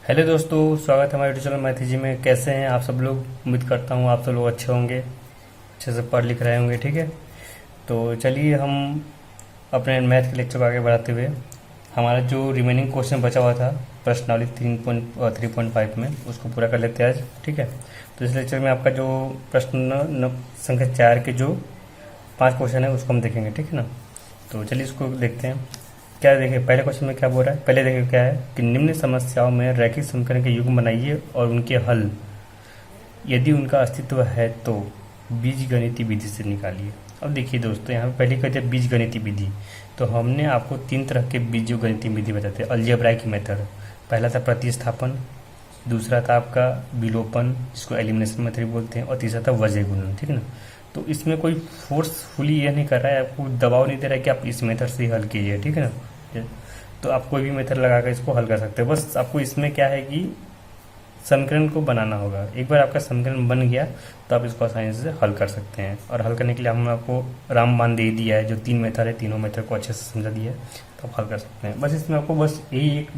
Hello दोस्तों, स्वागत है हमारे यूट्यूब चैनल मैथी जी में। कैसे हैं आप सब लोग? उम्मीद करता हूँ आप सब लोग अच्छे होंगे, अच्छे से पढ़ लिख रहे होंगे। ठीक है, तो चलिए हम अपने मैथ के लेक्चर को आगे बढ़ाते हुए हमारा जो रिमेनिंग क्वेश्चन बचा हुआ था प्रश्नावली 3.5 में उसको पूरा कर लेते हैं आज। ठीक है, तो इस लेक्चर में आपका जो प्रश्न संख्या 4 के जो 5 क्वेश्चन है उसको हम देखेंगे। ठीक है ना, तो चलिए इसको देखते हैं। क्या देखिए, पहले क्वेश्चन में क्या बोल रहा है, पहले देखिए क्या है कि निम्न समस्याओं में रैखिक समीकरण के युग्म बनाइए और उनके हल यदि उनका अस्तित्व है तो बीजगणितीय विधि से निकालिए। अब देखिए दोस्तों, यहाँ पे पहले कहते हैं बीजगणितीय विधि, तो हमने आपको 3 तरह के बीजगणितीय विधि बताते हैं। अलजेब्राइक मेथड, पहला था प्रतिस्थापन, दूसरा था आपका विलोपन जिसको एलिमिनेशन मेथड बोलते हैं, और तीसरा था वजय गुणन। ठीक है ना, तो इसमें कोई फोर्सफुली यह नहीं कर रहा है, आपको दबाव नहीं दे रहा है कि आप इस मेथड से ही हल कीजिए। ठीक है ना, तो आप कोई भी मेथड लगाकर इसको हल कर सकते हैं। बस आपको इसमें क्या है कि समीकरण को बनाना होगा। एक बार आपका समीकरण बन गया तो आप इसको आसानी से हल कर सकते हैं। और हल करने के लिए हमने आपको रामबाण दे दिया है, जो 3 मेथड है, तीनों मेथड को अच्छे से समझा दिया है, तो आप हल कर सकते हैं। बस इसमें आपको बस यही एक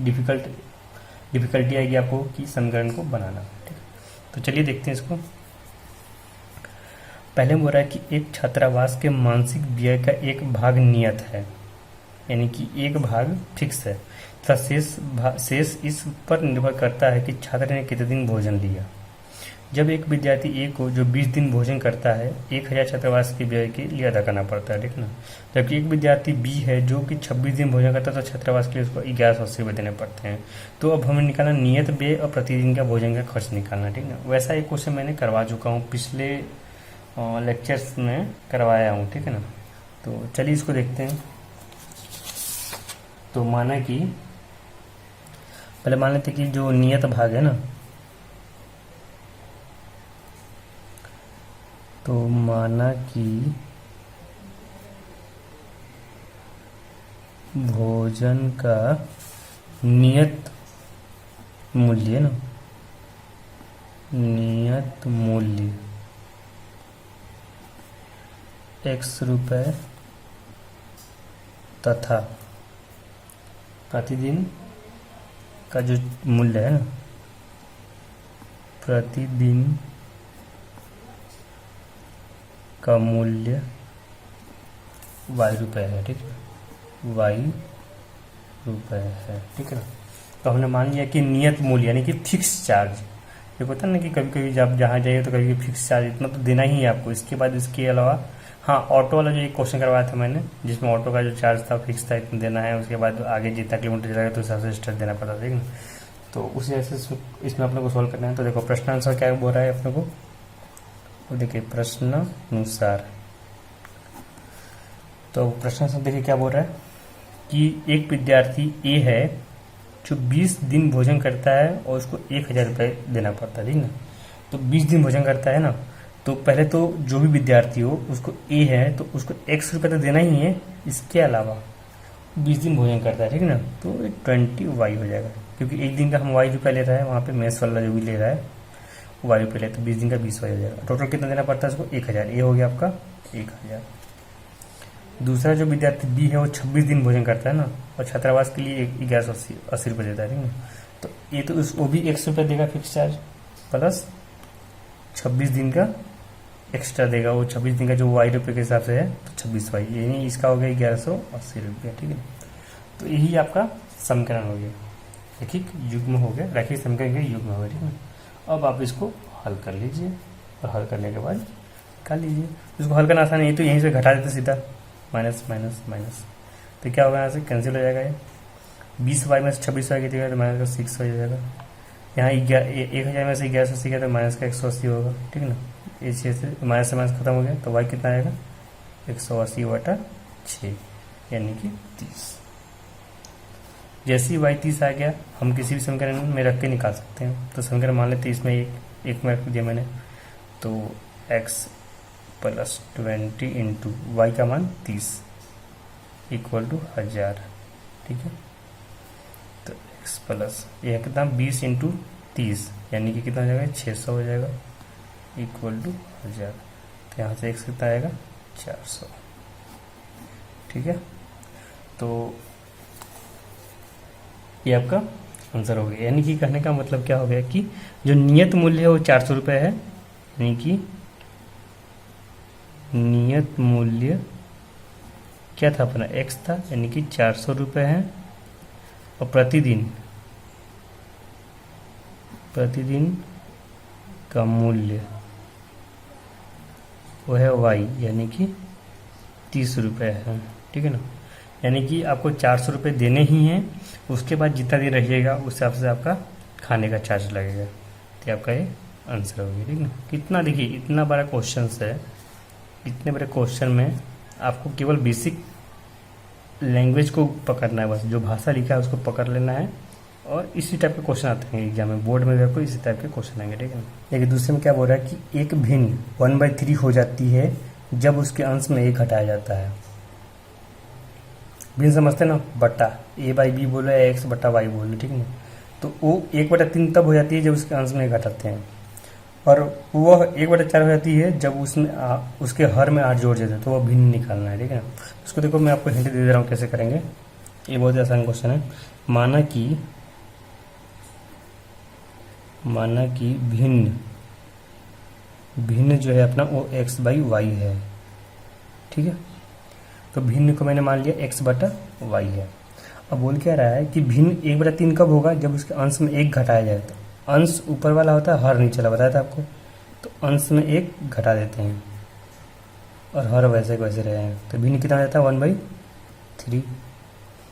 डिफिकल्टी आएगी आपको कि समीकरण को बनाना। ठीक है, तो चलिए देखते हैं इसको। पहले बोल रहा है कि एक छात्रावास के मानसिक व्यय का एक भाग नियत है, यानी कि एक भाग फिक्स है तथा शेष इस पर निर्भर करता है कि छात्र ने कितने दिन भोजन लिया। जब एक विद्यार्थी ए को जो 20 दिन भोजन करता है 1000 छात्रावास के व्यय के लिए अदा करना पड़ता है। ठीक ना, जबकि एक विद्यार्थी बी है जो कि 26 दिन भोजन करता है तो छात्रावास के लिए उसको 1180 रुपये देने पड़ते हैं। तो अब हमें निकालना नियत व्यय और प्रतिदिन का भोजन का खर्च निकालना। ठीक ना, वैसा एक क्वेश्चन मैंने करवा चुका हूँ, पिछले लेक्चर्स में करवाया हूँ। ठीक है ना, तो चलिए इसको देखते हैं। तो माना कि पहले मान लेते कि जो नियत भाग है ना, तो माना कि भोजन का नियत मूल्य ना, नियत मूल्य x रुपए तथा प्रतिदिन का जो मूल्य है ना, प्रतिदिन का मूल्य y रुपए है। ठीक है, y रुपए है। ठीक है ना, तो हमने मान लिया कि नियत मूल्य यानी कि फिक्स चार्ज, ये होता है ना कि कभी कभी जब जहाँ जाइए तो कभी फिक्स चार्ज इतना तो देना ही है आपको। इसके बाद इसके अलावा हाँ, ऑटो वाला जो एक क्वेश्चन करवाया था मैंने, जिसमें ऑटो का जो चार्ज था फिक्स था, इतना देना है। उसके बाद आगे जितना किलोमीटर चलेगा तो हिसाब से एक्स्ट्रा देना पड़ता था। ठीक ना, तो उसी वजह से इसमें अपने को सॉल्व करना है। तो देखो प्रश्न आंसर क्या बोल रहा है अपने को, तो देखिए प्रश्न अनुसार, तो प्रश्न आंसर देखिए क्या बोल रहा है कि एक विद्यार्थी ए है जो 20 दिन भोजन करता है और उसको 1000 रुपये देना पड़ता है। ठीक ना, तो 20 दिन भोजन करता है ना, तो पहले तो जो भी विद्यार्थी हो उसको ए है तो उसको x रुपये तो देना ही है, इसके अलावा 20 दिन भोजन करता है। ठीक ना, तो 20y हो जाएगा, क्योंकि एक दिन का हम y रुपये ले रहा है, वहाँ पे मेस वाला जो भी ले रहा है y रुपये ले, तो 20 दिन का 20y हो जाएगा। टोटल कितना देना पड़ता है उसको 1000, ये हो गया आपका 1000। दूसरा जो विद्यार्थी बी है वो 26 दिन भोजन करता है ना, और छात्रावास के लिए 1180 रुपये देता है। ठीक है, तो ये तो वो भी x रुपये देगा फिक्स चार्ज, प्लस 26 दिन का एक्स्ट्रा देगा। वो 26 दिन का जो y रुपये के हिसाब से है तो 26y, यानी इसका हो गया 1180 रुपये। ठीक है, तो यही आपका समीकरण हो गया, रैखिक युग्म हो गया, रैखिक समीकरण का युग्म हो गया। ठीक है, अब आप इसको हल कर लीजिए और हल करने के बाद निकाल लीजिए। इसको हल करना आसान है, तो यहीं से घटा देते सीधा, माइनस माइनस माइनस, तो क्या होगा यहाँ से कैंसिल हो जाएगा। ये 20y में से 26y की जगह तो माइनस का 6 हो जाएगा। यहाँ 1000 में से 1180 गया तो माइनस का 180 होगा। ठीक है ना, इसी से माइनस से माइनस खत्म हो गया, तो y कितना आएगा 180/6 यानी कि 30। जैसे ही y 30 आ गया हम किसी भी समीकरण में रख के निकाल सकते हैं। तो समीकरण मान लेते हैं इसमें एक में रख दिया मैंने, तो x + 20 इंटू वाई का मान 30 इक्वल टू 1000। ठीक है, तो x प्लस यह कितना 20 इंटू 30 यानी कि कितना हो जाएगा 600 हो जाएगा इक्वल टू 1000। तो यहाँ से x कितना आएगा 400। ठीक है, तो ये आपका आंसर हो गया। यानी कि कहने का मतलब क्या हो गया कि जो नियत मूल्य है वो 400 रुपये है, यानी कि नियत मूल्य क्या था अपना, x था, यानी कि 400 रुपये है। और प्रतिदिन का मूल्य वो है y, यानी कि 30 रुपये है, ठीक है ना। यानी कि आपको 400 रुपये देने ही हैं, उसके बाद जितना दिन रहिएगा उस हिसाब से आपका खाने का चार्ज लगेगा। तो आपका ये आंसर होगी, ठीक ना। कितना, देखिए इतना बड़ा क्वेश्चन है, इतने बड़े क्वेश्चन में आपको केवल बेसिक लैंग्वेज को पकड़ना है, बस जो भाषा लिखा है उसको पकड़ लेना है। और इसी टाइप के क्वेश्चन आते हैं एग्जाम में, बोर्ड में भी आपको इसी टाइप के क्वेश्चन आएंगे, ठीक है। लेकिन दूसरे में क्या बोल रहा है कि एक भिन्न 1/3 हो जाती है जब उसके अंश में एक घटाया जाता है। भिन्न समझते ना, बट्टा a/b बोलो या x बट्टा y बोलो, ठीक है। तो वो 1/3 तब हो जाती है जब उसके अंश में एक घटाते हैं, और वह 1/4 हो जाती है जब उसमें उसके हर में 8 जोड़ देते हैं, तो वह भिन्न निकालना है, ठीक है। उसको देखो मैं आपको हिंट दे रहा हूँ कैसे करेंगे। ये बहुत ही आसान क्वेश्चन है। माना कि भिन्न जो है अपना वो x/y है, ठीक है। तो भिन्न को मैंने मान लिया x/y है। अब बोल क्या रहा है कि भिन्न 1/3 कब होगा, जब उसके अंश में एक घटाया जाए। तो अंश ऊपर वाला होता है, हर नीचे वाला, बताया था आपको। तो अंश में एक घटा देते हैं और हर वैसे वैसे रहे हैं। तो भिन्न कितना आ जाता है 1/3।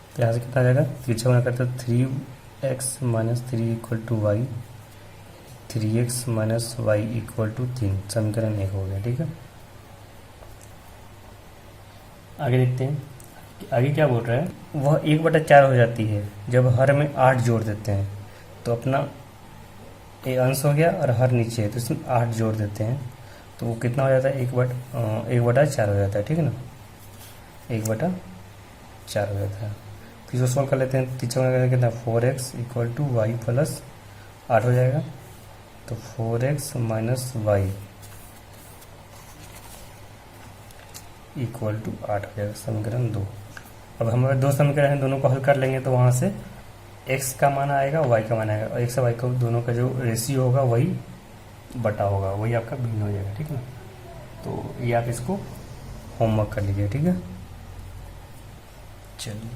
तो यहाँ से कितना आ जाएगा, तिरछा गुना करते 3x - 3 = y, 3x - y = 3। समीकरण 1 हो गया, ठीक है। आगे देखते हैं, आगे क्या बोल रहा है। वह 1/4 हो जाती है जब हर में 8 जोड़ देते हैं। तो अपना ये अंश हो गया और हर नीचे है, तो इसमें 8 जोड़ देते हैं, तो वो कितना हो जाता है, 1/4 हो जाता है, ठीक है ना। 1/4 हो जाता है। तो इसको सॉल्व कर लेते हैं। तीसरा करके कितना, 4x = y + 8 हो जाएगा। तो 4x - y = 8 हो जाएगा, समीकरण 2। अब हमारे दो समीकरण हैं, दोनों को हल कर लेंगे तो वहाँ से x का मान आएगा, y का मान आएगा, और x और y का दोनों का जो रेशियो होगा वही बटा होगा, वही आपका भिन्न हो जाएगा, ठीक है। तो ये आप इसको होमवर्क कर लीजिए, ठीक है। चलिए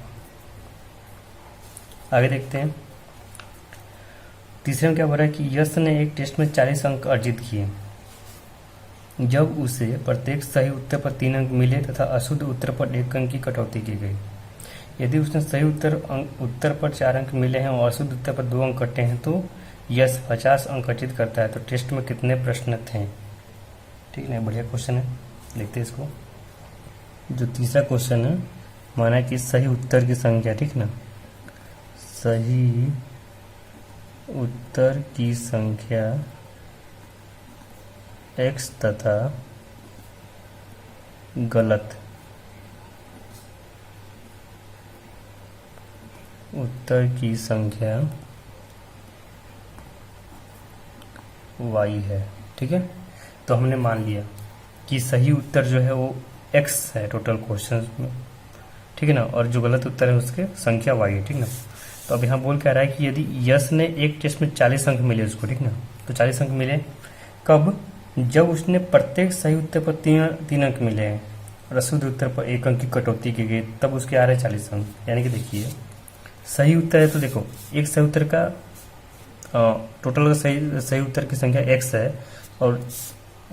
आगे देखते हैं। तीसरे में क्या बोल रहा है कि यश ने एक टेस्ट में 40 अंक अर्जित किए जब उसे प्रत्येक सही उत्तर पर 3 अंक मिले तथा अशुद्ध उत्तर पर 1 अंक की कटौती की गई। यदि उसने सही उत्तर पर 4 अंक मिले हैं और अशुद्ध उत्तर पर 2 अंक कटे हैं तो यश 50 अंक अर्जित करता है। तो टेस्ट में कितने प्रश्न थे, ठीक है। बढ़िया क्वेश्चन है, देखते हैं इसको। जो तीसरा क्वेश्चन है, माना कि सही उत्तर की संख्या, ठीक ना, सही उत्तर की संख्या x तथा गलत उत्तर की संख्या y है, ठीक है। तो हमने मान लिया कि सही उत्तर जो है वो x है टोटल क्वेश्चन में, ठीक है ना, और जो गलत उत्तर है उसके संख्या y है, ठीक ना। तो अब यहाँ बोल क्या रहा है कि यदि यश ने एक टेस्ट में 40 अंक मिले उसको, ठीक ना, तो 40 अंक मिले कब, जब उसने प्रत्येक सही उत्तर पर 3 अंक मिले हैं और अशुद्ध उत्तर पर 1 अंक की कटौती की गई, तब उसके आ रहे 40 अंक। यानी कि देखिए सही उत्तर है, तो देखो एक सही उत्तर का टोटल का सही उत्तर की संख्या x है और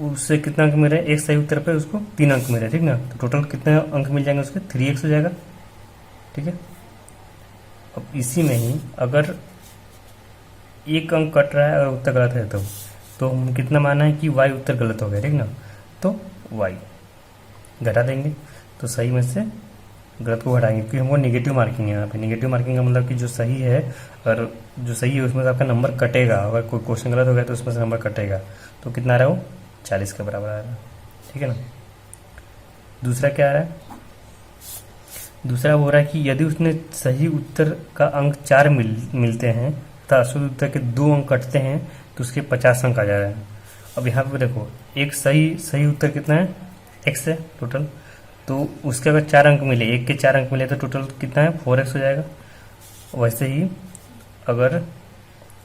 उससे कितना अंक मिल रहे हैं, एक सही उत्तर पे उसको 3 अंक मिल रहे हैं, ठीक ना। तो टोटल कितने अंक मिल जाएंगे उसके, 3x हो जाएगा, ठीक है। अब इसी में ही अगर 1 अंक कट रहा है और उत्तर गलत है तो हम कितना माना है कि y उत्तर गलत हो गया, ठीक ना। तो y घटा देंगे, तो सही में से गलत को घटाएंगे, क्योंकि हमको नेगेटिव मार्किंग है यहाँ पे। नेगेटिव मार्किंग का मतलब कि जो सही है और जो सही है उसमें से आपका नंबर कटेगा, अगर कोई क्वेश्चन गलत हो गया तो उसमें से नंबर कटेगा। तो कितना आ रहा है वो 40 के बराबर आ रहा है, ठीक है ना। दूसरा क्या आ रहा है, दूसरा हो रहा है कि यदि उसने सही उत्तर का अंक 4 मिलते हैं तथा अशुद्ध उत्तर के 2 अंक कटते हैं तो उसके 50 अंक आ जा रहे हैं। अब यहाँ पे देखो एक सही उत्तर कितना है, x है टोटल, तो उसके अगर 4 अंक मिले, 1 के 4 अंक मिले तो टोटल कितना है 4x हो जाएगा। वैसे ही अगर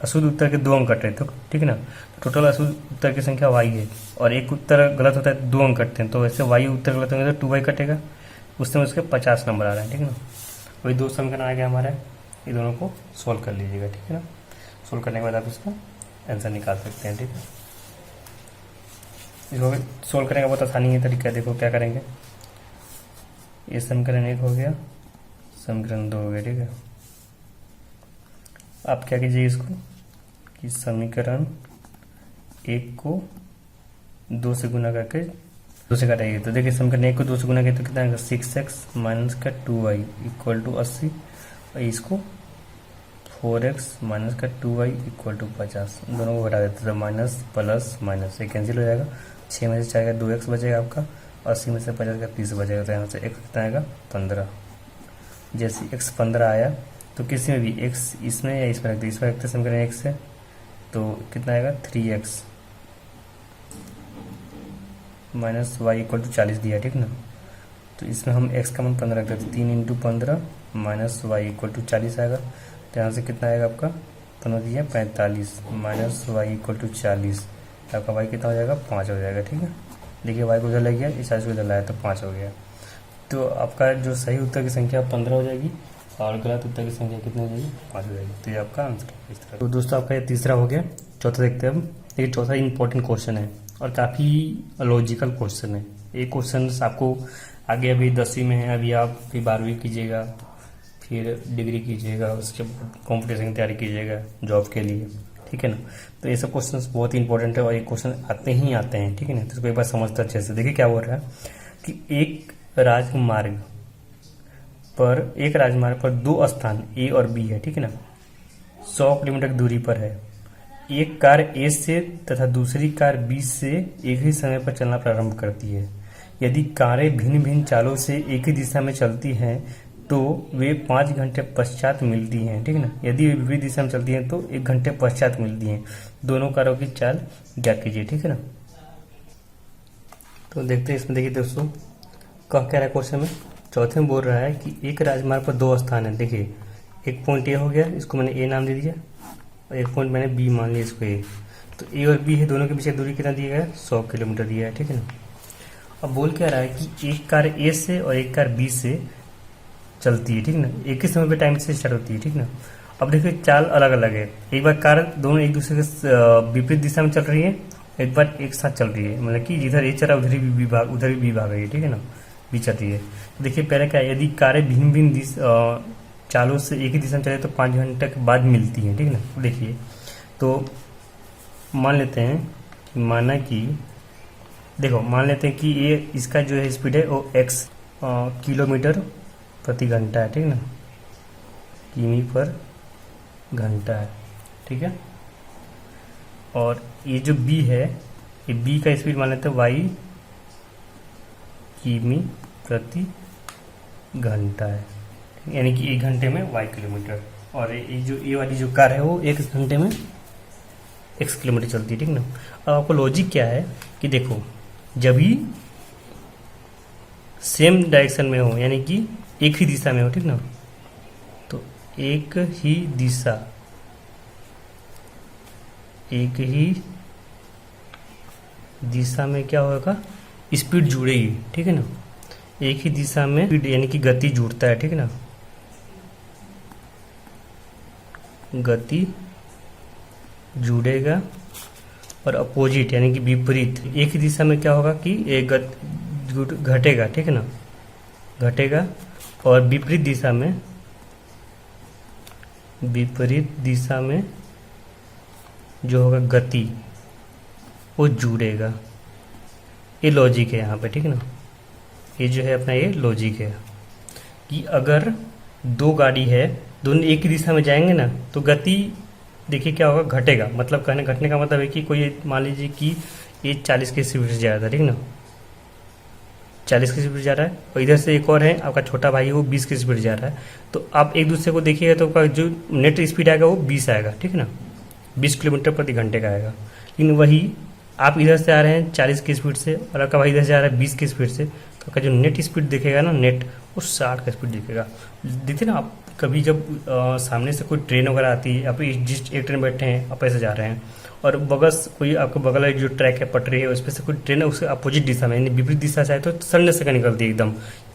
अशुद्ध उत्तर के 2 अंक कट रहे हैं तो ठीक है ना, तो टोटल अशुद्ध उत्तर की संख्या y है, और एक उत्तर गलत होता है तो 2 अंक कटते हैं, तो वैसे y उत्तर गलत होंगे तो 2y कटेगा, उस समय उसके 50 नंबर आ रहा है, ठीक है ना। वही 2 समीकरण आ गया हमारा, ये दोनों को सोल्व कर लीजिएगा, ठीक है ना। सोल्व करने के बाद आप इसका आंसर निकाल सकते हैं, ठीक है। इसको सोल्व करने का बहुत आसानी है तरीका, देखो क्या करेंगे, ये समीकरण 1 हो गया, समीकरण 2 हो गया, ठीक है। आप क्या कीजिए इसको कि समीकरण 1 को 2 से गुना करके 2 से काटाइए, तो देखिए समीकरण 1 को 2 से गुना किया तो कितना आएगा 6x माइनस का 2y इक्वल टू 80, और इसको 4x माइनस का 2y इक्वल टू 50, दोनों को घटा देते तो माइनस प्लस माइनस ये कैंसिल हो जाएगा, 6 में से जाएगा 2x बचेगा आपका, 80 में से 50 का 30 बचेगा, तो यहाँ से x कितना आएगा 15। जैसे x 15 आया तो किसी में भी x इसमें या इसमें रखते, इसमें रखते समीकरण 1 से, तो कितना आएगा 3x minus y equal to 40 दिया, ठीक ना। तो इसमें हम x का मान 15 रखते हैं, 3 into 15 minus y equal to 40 आएगा, तो यहाँ से कितना आएगा आपका 15 दिया 45 माइनस वाई इक्वल टू 40, आपका y कितना हो जाएगा 5 हो जाएगा, ठीक है। देखिए y को उधर ले गया, इस 40 को इधर लाया तो 5 हो गया, तो आपका जो सही उत्तर की संख्या 15 हो जाएगी और गलत उत्तर की संख्या कितनी हो जाएगी 5 हो जाएगी, तो ये आपका आंसर है इस तरह। तो दोस्तों आपका ये तीसरा हो गया, चौथा देखते हैं हम। ये चौथा इंपॉर्टेंट क्वेश्चन है और काफ़ी लॉजिकल क्वेश्चन है। ये क्वेश्चन आपको आगे अभी 10वीं में है, अभी आप फिर 12वीं कीजिएगा, फिर डिग्री कीजिएगा, उसके बाद कॉम्पिटिशन की तैयारी कीजिएगा जॉब के लिए, ठीक है ना। तो ये सब क्वेश्चन बहुत ही इंपॉर्टेंट है और ये क्वेश्चन आते ही आते हैं, ठीक है ना। तो इसको एक बार समझते अच्छे से। देखिए क्या बोल रहा है कि एक राजमार्ग पर 2 स्थान ए और बी है, ठीक है ना, 100 किलोमीटर की दूरी पर है। एक कार ए से तथा दूसरी कार बी से एक ही समय पर चलना प्रारंभ करती है। यदि कारें भिन्न भिन्न चालों से एक ही दिशा में चलती हैं तो वे 5 घंटे पश्चात मिलती हैं, ठीक है ना। यदि वे विपरीत दिशा में चलती हैं तो 1 घंटे पश्चात मिलती हैं। दोनों कारों की चाल ज्ञात कीजिए, ठीक है ना। तो देखते हैं इसमें, देखिए दोस्तों कह क्या रहा है क्वेश्चन में, चौथे में बोल रहा है कि एक राजमार्ग पर 2 स्थान है। देखिए एक पॉइंट ए हो गया, इसको मैंने ए नाम दे दिया, और एक पॉइंट मैंने बी मान लिया इसको ए। तो ए और बी है, दोनों के बीच दूरी कितना दिया गया है 100 किलोमीटर दिया है, ठीक है ना। अब बोल क्या रहा है कि एक कार ए से और एक कार बी से चलती है, ठीक ना, एक ही समय पे टाइम से स्टार्ट होती है, ठीक ना। अब देखिए चाल अलग अलग है, एक बार कार दोनों एक दूसरे के विपरीत दिशा में चल रही है, एक बार एक साथ चल रही है, मतलब कि जिधर ए चल रहा है उधर भी बी भाग, उधर भी बी भाग रही है, ठीक है ना, बी चल रही है। देखिए पहले क्या है, यदि कारें भिन्न भिन्न चालों से एक ही दिशा में चले तो 5 घंटे के बाद मिलती हैं, ठीक है ना। देखिए तो मान लेते हैं कि मान लेते हैं कि ये इसका जो है स्पीड है वो x किलोमीटर प्रति घंटा है, ठीक है ना, किमी पर घंटा है, ठीक है। और ये जो b है, ये b का स्पीड मान लेते हैं y किमी प्रति घंटा है, यानी कि 1 घंटे में y किलोमीटर। और ये वाली जो कार है वो 1 घंटे में x किलोमीटर चलती है, ठीक ना। अब आपको लॉजिक क्या है कि देखो जब भी सेम डायरेक्शन में हो, यानी कि एक ही दिशा में हो, ठीक ना, तो एक ही दिशा में क्या होगा, स्पीड जुड़ेगी, ठीक है ना। एक ही दिशा में स्पीड यानी कि गति जुड़ता है, ठीक है ना, गति जुड़ेगा। और अपोजिट यानी कि विपरीत, एक ही दिशा में क्या होगा कि एक घटेगा, ठीक है ना, घटेगा। और विपरीत दिशा में जो होगा गति वो जुड़ेगा। ये लॉजिक है यहाँ पे, ठीक है ना। ये जो है अपना ये लॉजिक है कि अगर 2 गाड़ी है, दोनों एक ही दिशा में जाएंगे ना तो गति देखिए क्या होगा, घटेगा। मतलब घटने का मतलब है कि कोई मान लीजिए कि ये 40 की स्पीड से जा रहा था, ठीक ना, 40 की स्पीड जा रहा है, और इधर से एक और है आपका छोटा भाई, वो 20 की स्पीड जा रहा है। तो आप एक दूसरे को देखिएगा तो आपका जो नेट स्पीड आएगा वो 20 आएगा, ठीक है ना, 20 किलोमीटर प्रति घंटे का आएगा। लेकिन वही आप इधर से आ रहे हैं 40 की स्पीड से और आपका भाई इधर से आ रहा है 20 की स्पीड से, तो आपका जो नेट स्पीड दिखेगा ना, नेट वो 60 का स्पीड दिखेगा। देखिए ना आप कभी जब सामने से कोई ट्रेन वगैरह आती है, आप जिस एक ट्रेन बैठे हैं, आप ऐसे जा रहे हैं और बगल कोई आपके बगल में जो ट्रैक है, पटरी है, उस पर से कोई ट्रेन है, उसके अपोजिट दिशा में यानी विपरीत दिशा से आए तो सडन से निकलती है एकदम,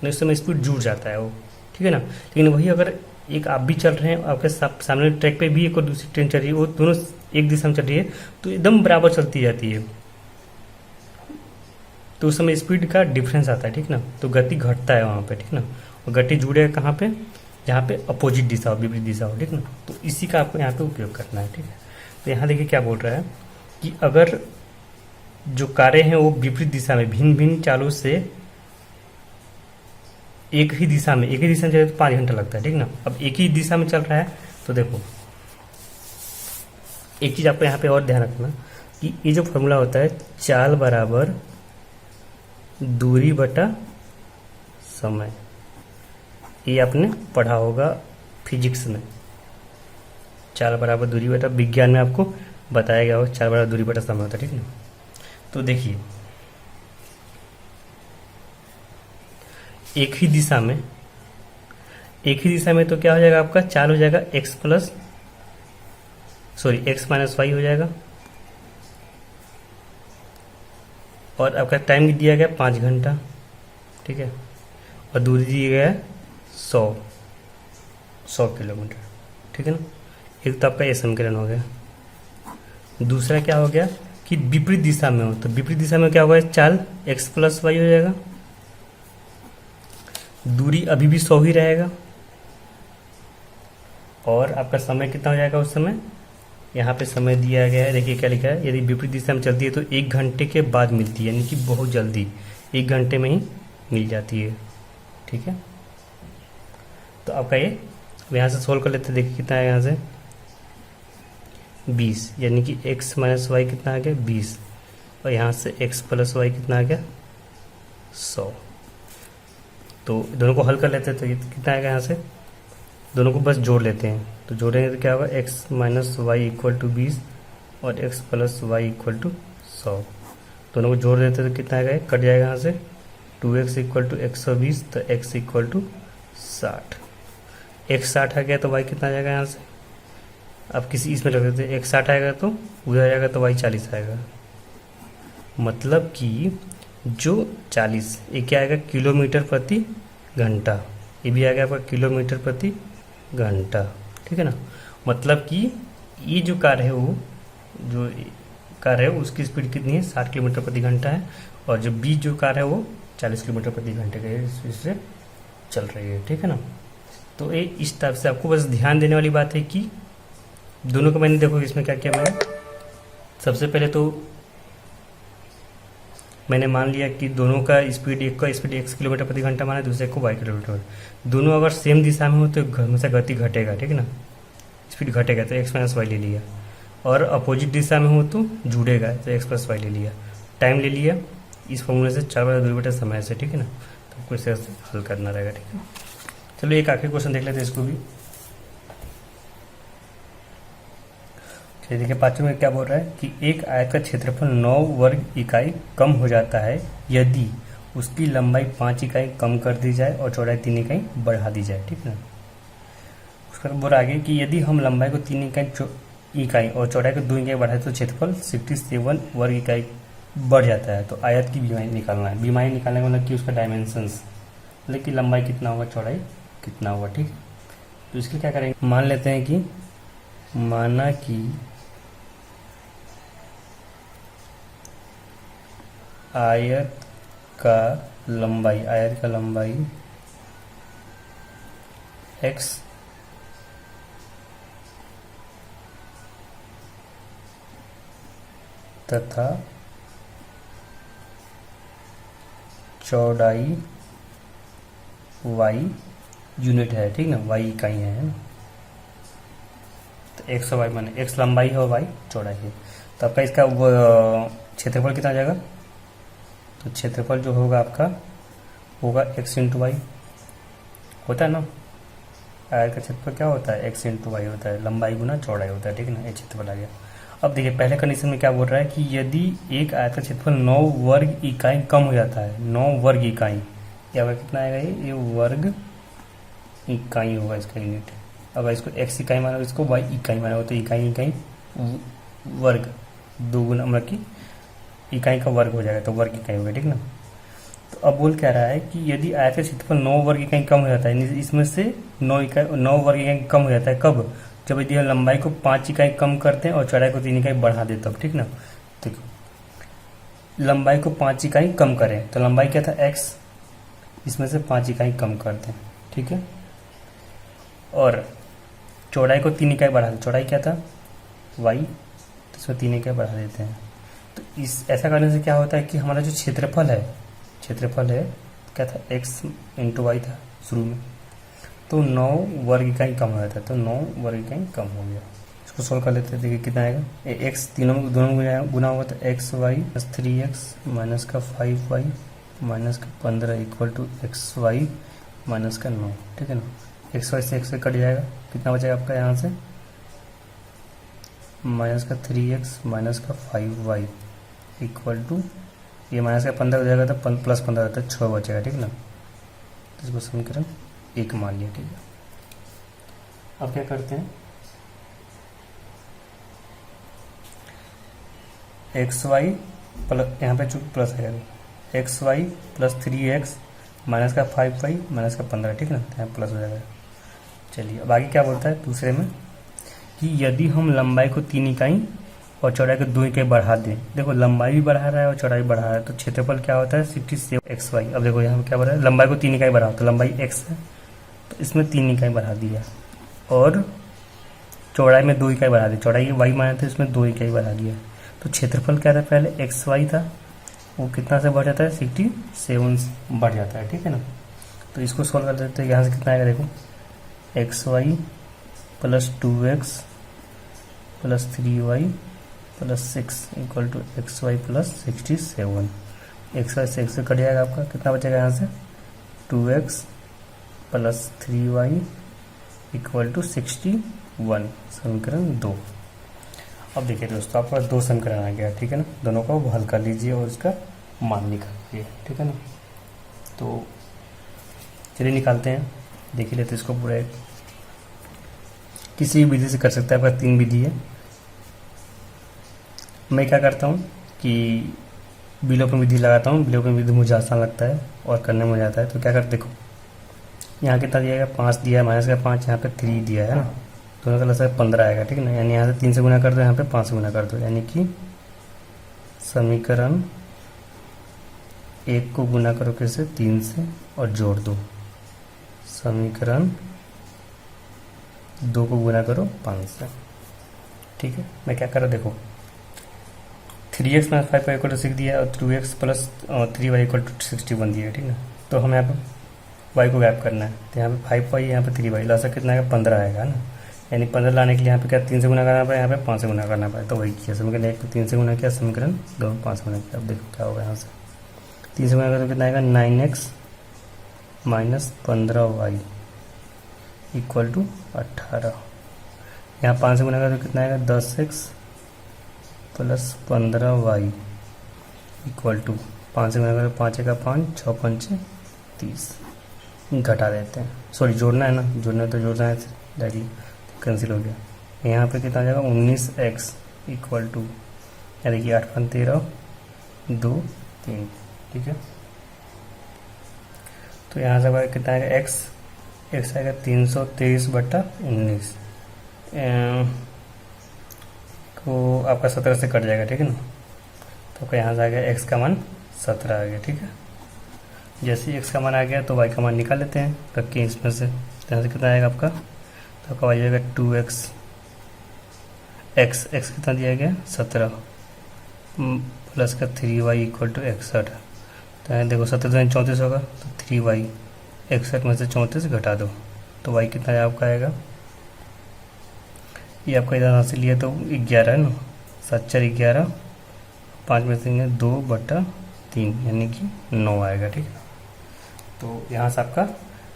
उस समय स्पीड जुड़ जाता है वो, ठीक है ना। लेकिन वही अगर एक आप भी चल रहे हैं, आपके सामने ट्रैक पे भी एक और दूसरी ट्रेन चल रही है, वो दोनों एक दिशा में चल रही है, तो एकदम बराबर चलती जाती है, तो उस समय स्पीड का डिफरेंस आता है, ठीक ना। तो गति घटता है वहाँ पे, ठीक ना। और गति जुड़ेगा कहाँ पे, जहाँ पे अपोजिट दिशा हो, विपरीत दिशा हो, ठीक ना। तो इसी का आपको यहाँ पे उपयोग करना है, ठीक है। तो यहाँ देखिए क्या बोल रहा है कि अगर जो कार्य हैं वो विपरीत दिशा में भिन्न भिन्न चालों से एक ही दिशा में चले तो 5 घंटा लगता है, ठीक ना। अब एक ही दिशा में चल रहा है तो देखो एक चीज आपको यहाँ पे और ध्यान रखना कि ये जो फॉर्मूला होता है, चाल बराबर दूरी बटा समय, ये आपने पढ़ा होगा फिजिक्स में। चाल बराबर दूरी बटा, विज्ञान में आपको बताया गया होगा चाल बराबर दूरी बटा समय होता है, ठीक ना। तो देखिए एक ही दिशा में तो क्या हो जाएगा, आपका चाल हो जाएगा x माइनस वाई हो जाएगा, और आपका टाइम दिया गया 5 घंटा, ठीक है, और दूरी दिया गया है 100 किलोमीटर, ठीक है ना। एक तो आपका ये समीकरण हो गया। दूसरा क्या हो गया कि विपरीत दिशा में हो, तो विपरीत दिशा में क्या होगा, चाल x प्लस वाई हो जाएगा, दूरी अभी भी 100 ही रहेगा, और आपका समय कितना हो जाएगा उस समय, यहाँ पे समय दिया गया है, देखिए क्या लिखा है, यदि विपरीत दिशा में चलती है तो 1 घंटे के बाद मिलती है, यानी कि बहुत जल्दी 1 घंटे में ही मिल जाती है, ठीक है। तो आपका ये यहाँ से सोल्व कर लेते हैं, देखिए कितना है यहाँ से 20, यानी कि x माइनस वाई कितना आ गया 20, और यहाँ से x प्लस वाई कितना आ गया 100। तो दोनों को हल कर लेते हैं, तो ये कितना आएगा, यहाँ से दोनों को बस जोड़ लेते हैं, तो जोड़ेंगे तो क्या होगा, x minus y equal to 20 और x plus y equal to 100। दोनों को जोड़ देते हैं तो कितना आएगा, कट जाएगा यहाँ से 2x इक्वल टू 120, तो x इक्वल टू 60। x 60 आ गया तो y कितना आ जाएगा, यहाँ से आप किसी इसमें रख देते हैं, x 60 आएगा तो उधर आ जाएगा तो y 40 आएगा, मतलब कि जो 40 ये क्या आएगा, किलोमीटर प्रति घंटा, ये भी आ गया आपका किलोमीटर प्रति घंटा, ठीक है ना। मतलब कि ये जो कार है उसकी स्पीड कितनी है, 60 किलोमीटर प्रति घंटा है, और जो बी जो कार है वो 40 किलोमीटर प्रति घंटे के स्पीड से चल रही है, ठीक है ना। तो ये इस टाइप से आपको बस ध्यान देने वाली बात है कि दोनों को मैंने देखो इसमें क्या किया, मैंने सबसे पहले तो मैंने मान लिया कि दोनों का स्पीड, एक का स्पीड x किलोमीटर प्रति घंटा माना, दूसरे को y किलोमीटर। दोनों अगर सेम दिशा में हो तो हमेशा गति घटेगा, ठीक है ना, स्पीड घटेगा, तो x माइनस वाई ले लिया, और अपोजिट दिशा में हो तो जुड़ेगा, तो x प्लस वाई ले लिया, टाइम ले लिया इस फॉर्मूले से 4 बटा दूरी बटा समय से, ठीक है ना। तो आपको इसे हल करना रहेगा, ठीक है। चलो एक आखिरी क्वेश्चन देख लेते हैं इसको भी। देखिए 5वें में क्या बोल रहा है कि एक आयत का क्षेत्रफल 9 वर्ग इकाई कम हो जाता है यदि उसकी लंबाई 5 इकाई कम कर दी जाए और चौड़ाई 3 इकाई बढ़ा दी जाए, ठीक है। उसका बोल रहा आगे कि यदि हम लंबाई को 3 इकाई और चौड़ाई को 2 इकाई बढ़ाए तो क्षेत्रफल 67 वर्ग इकाई बढ़ जाता है। तो आयत की बीमारी निकालना है, बीमारी निकालने का मतलब कि उसका डायमेंशंस, मतलब कि लंबाई कितना होगा, चौड़ाई कितना होगा, ठीक। तो इसके क्या करेंगे, मान लेते हैं कि माना कि आयत का लंबाई x तथा चौड़ाई y यूनिट है, ठीक ना, y इकाई है ना। तो x और y माने x लंबाई है और y चौड़ाई है। तो आपका इसका क्षेत्रफल कितना आ जाएगा, तो क्षेत्रफल जो होगा आपका होगा x इंटू वाई, होता है ना, आयत का क्षेत्रफल क्या होता है, x इंटू वाई होता है, लंबाई गुना चौड़ाई होता है, ठीक है ना, ये क्षेत्रफल आ गया। अब देखिए पहले कंडीशन में क्या बोल रहा है कि यदि एक आयत का क्षेत्रफल 9 वर्ग इकाई कम हो जाता है, 9 वर्ग इकाई, या कितना आएगा ये वर्ग इकाई होगा इसका यूनिट। अगर इसको x इकाई माना हो, इसको y इकाई माना हो, तो इकाई इकाई वर्ग, दो गुना मतलब कि इकाई का वर्ग हो जाएगा, तो वर्ग इकाई होगा, ठीक ना। तो अब बोल क्या रहा है कि यदि आयत का क्षेत्रफल 9 वर्ग इकाई कम हो जाता है, इसमें से 9 वर्ग इकाई कम हो जाता है, कब? जब यदि हम लंबाई को 5 इकाई कम करते हैं और चौड़ाई को 3 इकाई बढ़ा देते हैं, ठीक ना। देखो लंबाई को 5 इकाई कम करें, तो लंबाई क्या था x, इसमें से 5 इकाई कम करते हैं, ठीक है। और चौड़ाई को 3 इकाई बढ़ा दें, चौड़ाई क्या था y, तो इसमें 3 इकाई बढ़ा देते हैं। तो इस ऐसा करने से क्या होता है कि हमारा जो क्षेत्रफल है क्या था, x इंटू वाई था शुरू में, तो 9 वर्ग इकाई कम हो जाता है, तो 9 वर्ग इकाई कम हो गया। इसको सोल्व कर लेते हैं, देखिए कितना आएगा। x दोनों में गुना होगा, तो x y plus 3x minus का 5y माइनस का 15 equal to x y minus का 9, ठीक है ना। एक्स वाई से एक्स कट जाएगा, कितना बचेगा आपका यहाँ से, माइनस का 3x माइनस का 5y इक्वल टू, ये माइनस का 15 हो जाएगा, तो प्लस 15 होता है, 6 बचेगा, ठीक ना। तो इसको समीकरण 1 मान लिया, ठीक है। अब क्या करते हैं, एक्स वाई प्लस, यहाँ पे चूंकि प्लस है, x y plus 3x minus का 5y माइनस का 15, ठीक ना, यहाँ प्लस हो जाएगा। चलिए अब आगे क्या बोलता है दूसरे में, कि यदि हम लंबाई को 3 इकाई और चौड़ाई को 2 इकाई बढ़ा दें, देखो लंबाई भी बढ़ा रहा है और चौड़ाई बढ़ा रहा है, तो क्षेत्रफल क्या होता है 67xy। अब देखो यहाँ पे क्या बढ़ा है, लंबाई को 3 इकाई बढ़ाओ, तो लंबाई x है, तो इसमें 3 इकाई बढ़ा दिया, और चौड़ाई में 2 इकाई बढ़ा दी, चौड़ाई y माना था, इसमें 2 इकाई बढ़ा दिया। तो क्षेत्रफल क्या था, पहले xy था, वो कितना से बढ़ जाता है, 67 बढ़ जाता है, ठीक है ना। तो इसको सोल्व कर देते हैं, यहाँ से कितना आएगा, देखो xy plus 2x plus 3y plus 6 equal to x y plus 67। X y से एक्स कट जाएगा, आपका कितना बचेगा यहाँ से, 2x plus 3y equal to 61, समीकरण 2। अब देखिए दोस्तों, आपका 2 समीकरण आ गया, ठीक है ना। दोनों को हल कर लीजिए और इसका मान निकालिए, ठीक है ना। तो चलिए निकालते हैं, देख लेते इसको पूरा, किसी भी विधि से कर सकते हैं, आपका 3 विधि है। मैं क्या करता हूँ कि विलोपन विधि लगाता हूँ, विलोपन विधि मुझे आसान लगता है और करने में मजा आता है। तो क्या करते, देखो यहाँ कितना दिया गया, 5 दिया है, माइनस का 5, यहाँ पे 3 दिया है ना, दोनों का लसा 15 आएगा, ठीक है ना। यानी यहाँ से 3 से गुना कर दो, यहाँ पे 5 से गुना कर दो, यानी कि समीकरण 1 को गुना करो कैसे, 3 से और जोड़ दो, समीकरण 2 को गुना करो 5 से, ठीक है। मैं क्या कर रहा, देखो 3x minus 5y equal to 6 दिया है, और 2x plus 3y equal to 61 दिया है, ठीक है। तो हमें यहाँ पे y को गैप करना है, तो यहाँ पे 5y, यहाँ पे 3y, लासा कितना आएगा, 15 आएगा ना। यानी 15 लाने के लिए यहाँ पे क्या 3 से गुना करना पड़े, यहाँ पे 5 से गुना करना पड़े, तो वही किया, समीकरण 1 को 3 से गुना किया, समीकरण 2 को 5 से गुना किया। अब देखो क्या होगा, यहाँ से 3 से गुना करें तो कितना आएगा, 9x minus 15y equal to 18। यहाँ 5 से गुना करें तो कितना आएगा, 10x plus 15y equal to 5 से गुना करें, 5 का 5, 6 5 30, घटा देते हैं, सॉरी जोड़ना है ना, जोड़ना है तो जोड़ना है, डायरेक्टली कैंसिल हो गया। यहाँ पे कितना आ जाएगा, 19x इक्वल टू, या देखिए 8 5 13 2 3, ठीक है। तो यहाँ से कितना आएगा, x आएगा 323/19, तो आपका 17 से कट जाएगा, ठीक है ना। तो आपका यहाँ से आ गया x का मान 17 आ गया, ठीक है। जैसे ही x का मान आ गया तो y का मान निकाल लेते हैं रख के इसमें से, यहाँ से कितना आएगा आपका, तो आपका y आएगा 2x, x कितना दिया गया 17 प्लस का 3y इक्वल टू 61। तो यहाँ देखो 17 से 34 होगा, तो 3y 61 में से 34 घटा दो, तो y कितना है आपका आएगा, ये आपका इधर हासिल लिया तो 11 है ना, 7 4 11, 5 में से 2/3 यानी कि 9 आएगा, ठीक है। तो यहाँ से आपका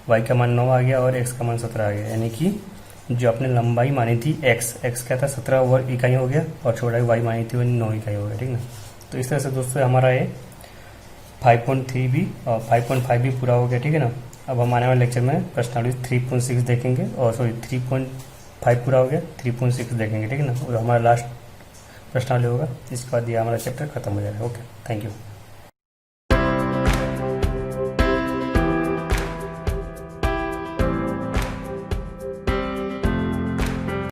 y का मान 9 आ गया और x का मान 17 आ गया, यानी कि जो आपने लंबाई मानी थी x क्या था 17 वर्ग इकाई हो गया, और चौड़ाई y मानी थी वो 9 इकाई हो गया, ठीक है। तो इस तरह से दोस्तों हमारा ये 5.3 भी और 5.5 भी पूरा हो गया, ठीक है ना। अब हम आने वाले लेक्चर में प्रश्नावली 3.6 देखेंगे, और सॉरी 3.5 पूरा हो गया, 3.6 देखेंगे, ठीक है ना, और हमारा लास्ट प्रश्नावली होगा। इसके बाद ये हमारा चैप्टर खत्म हो जाएगा। Okay, thank you.